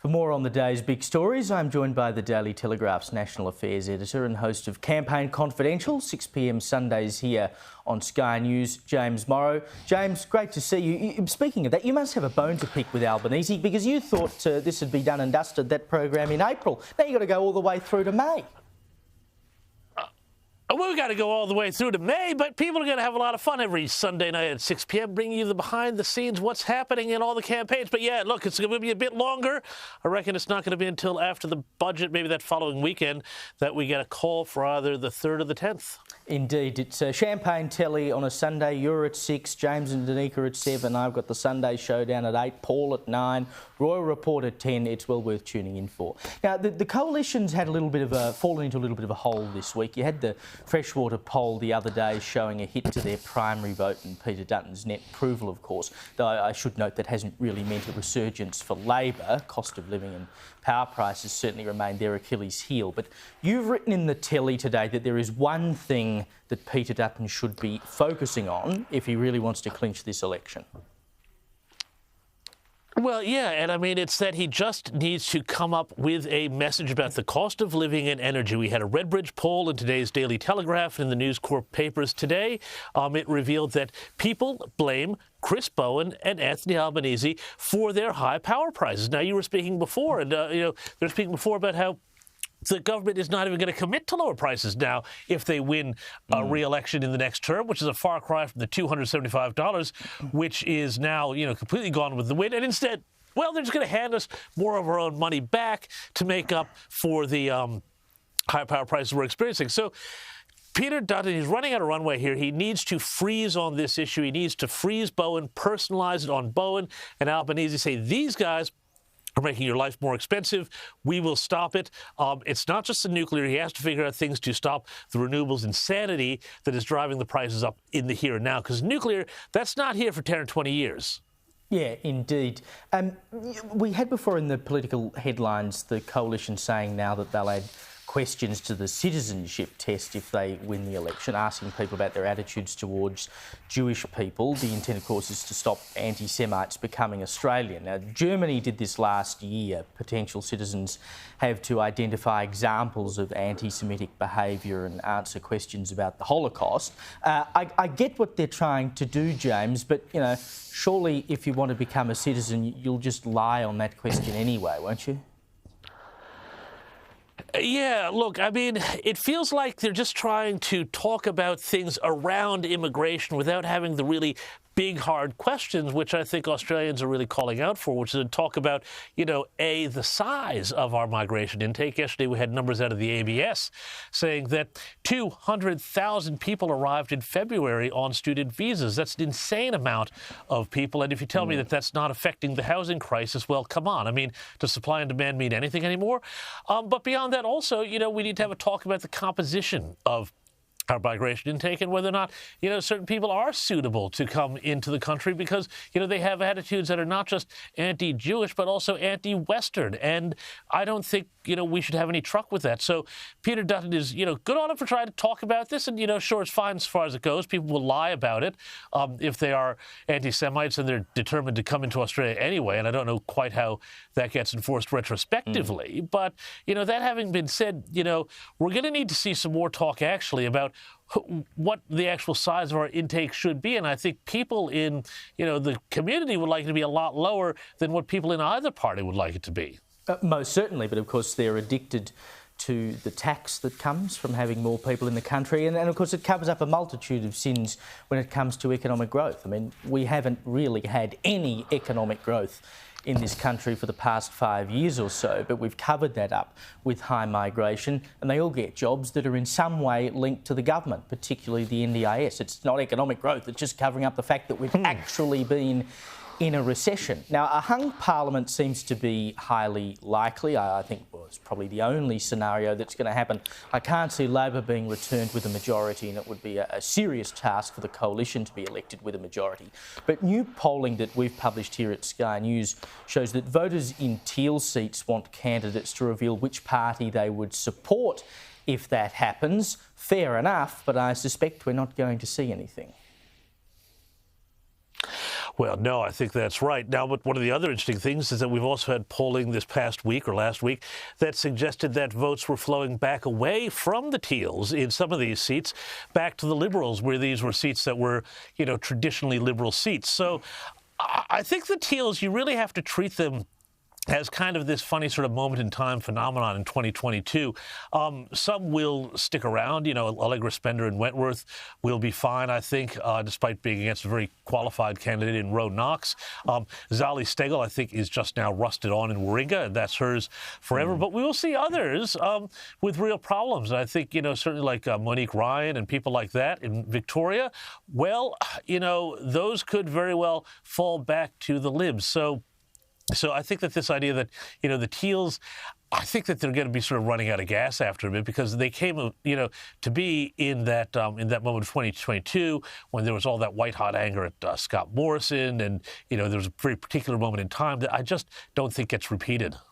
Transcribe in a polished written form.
For more on the day's big stories, I'm joined by the Daily Telegraph's National Affairs Editor and host of Campaign Confidential, 6 p.m. Sundays here on Sky News, James Morrow. James, great to see you. Speaking of that, you must have a bone to pick with Albanese because you thought this would be done and dusted, that program, in April. Now you've got to go all the way through to May. We've got to go all the way through to May, but people are going to have a lot of fun every Sunday night at 6 p.m., bringing you the behind-the-scenes, what's happening in all the campaigns. But yeah, look, it's going to be a bit longer. I reckon it's not going to be until after the budget, maybe that following weekend, that we get a call for either the 3rd or the 10th. Indeed. It's Champagne Telly on a Sunday. You're at 6, James and Danica at 7. I've got the Sunday Showdown at 8, Paul at 9, Royal Report at 10. It's well worth tuning in for. Now, the coalition's had fallen into a little bit of a hole this week. You had the Freshwater poll the other day showing a hit to their primary vote and Peter Dutton's net approval, of course, though I should note that hasn't really meant a resurgence for Labor. Cost of living and power prices certainly remain their Achilles heel. But you've written in the Telly today that there is one thing that Peter Dutton should be focusing on if he really wants to clinch this election. Well, yeah, and I mean, it's that he just needs to come up with a message about the cost of living and energy. We had a Redbridge poll in today's Daily Telegraph and in the News Corp papers today. It revealed that people blame Chris Bowen and Anthony Albanese for their high power prices. Now, you were speaking before, and they're speaking before about how the government is not even going to commit to lower prices now if they win a re-election in the next term, which is a far cry from the $275, which is now, completely gone with the wind. And instead, well, they're just going to hand us more of our own money back to make up for the high power prices we're experiencing. So Peter Dutton, he's running out of runway here. He needs to freeze on this issue. He needs to freeze Bowen, personalize it on Bowen, and Albanese say, these guys are making your life more expensive. We will stop it. It's not just the nuclear. He has to figure out things to stop the renewables insanity that is driving the prices up in the here and now. Because nuclear, that's not here for 10 or 20 years. Yeah, indeed. We had before in the political headlines the coalition saying now that they'll add questions to the citizenship test if they win the election, asking people about their attitudes towards Jewish people. The intent, of course, is to stop antisemites becoming Australian. Now, Germany did this last year. Potential citizens have to identify examples of anti-Semitic behaviour and answer questions about the Holocaust. I get what they're trying to do, James, but, surely if you want to become a citizen, you'll just lie on that question anyway, won't you? Yeah, look, I mean, it feels like they're just trying to talk about things around immigration without having the really big, hard questions, which I think Australians are really calling out for, which is to talk about, the size of our migration intake. Yesterday, we had numbers out of the ABS saying that 200,000 people arrived in February on student visas. That's an insane amount of people. And if you tell me that that's not affecting the housing crisis, well, come on. I mean, does supply and demand mean anything anymore? But beyond that, also, we need to have a talk about the composition of our migration intake and whether or not, certain people are suitable to come into the country because, they have attitudes that are not just anti-Jewish, but also anti-Western. And I don't think, we should have any truck with that. So Peter Dutton is, good on him for trying to talk about this. And, sure, it's fine as far as it goes. People will lie about it if they are anti-Semites and they're determined to come into Australia anyway. And I don't know quite how that gets enforced retrospectively. But, that having been said, we're going to need to see some more talk actually about what the actual size of our intake should be. And I think people in, the community would like it to be a lot lower than what people in either party would like it to be. Most certainly, but of course they're addicted to the tax that comes from having more people in the country. And of course it covers up a multitude of sins when it comes to economic growth. I mean, we haven't really had any economic growth in this country for the past 5 years or so, but we've covered that up with high migration, and they all get jobs that are in some way linked to the government, particularly the NDIS. It's not economic growth, it's just covering up the fact that we've actually been in a recession. Now, a hung parliament seems to be highly likely. I think it's probably the only scenario that's going to happen. I can't see Labor being returned with a majority, and it would be a serious task for the coalition to be elected with a majority. But new polling that we've published here at Sky News shows that voters in teal seats want candidates to reveal which party they would support if that happens. Fair enough, but I suspect we're not going to see anything. Well, no, I think that's right. Now, but one of the other interesting things is that we've also had polling this past week or last week that suggested that votes were flowing back away from the Teals in some of these seats, back to the Liberals, where these were seats that were, traditionally Liberal seats. So I think the Teals, you really have to treat them as kind of this funny sort of moment in time phenomenon in 2022. Some will stick around. Allegra Spender and Wentworth will be fine, I think, despite being against a very qualified candidate in Roe Knox. Zali Steggall, I think, is just now rusted on in Warringah, and that's hers forever. But we will see others with real problems. And I think, certainly like Monique Ryan and people like that in Victoria, well, those could very well fall back to the Libs. So I think that this idea that, the Teals, I think that they're going to be sort of running out of gas after a bit, because they came, to be in that moment of 2022 when there was all that white-hot anger at Scott Morrison, and, there was a very particular moment in time that I just don't think gets repeated.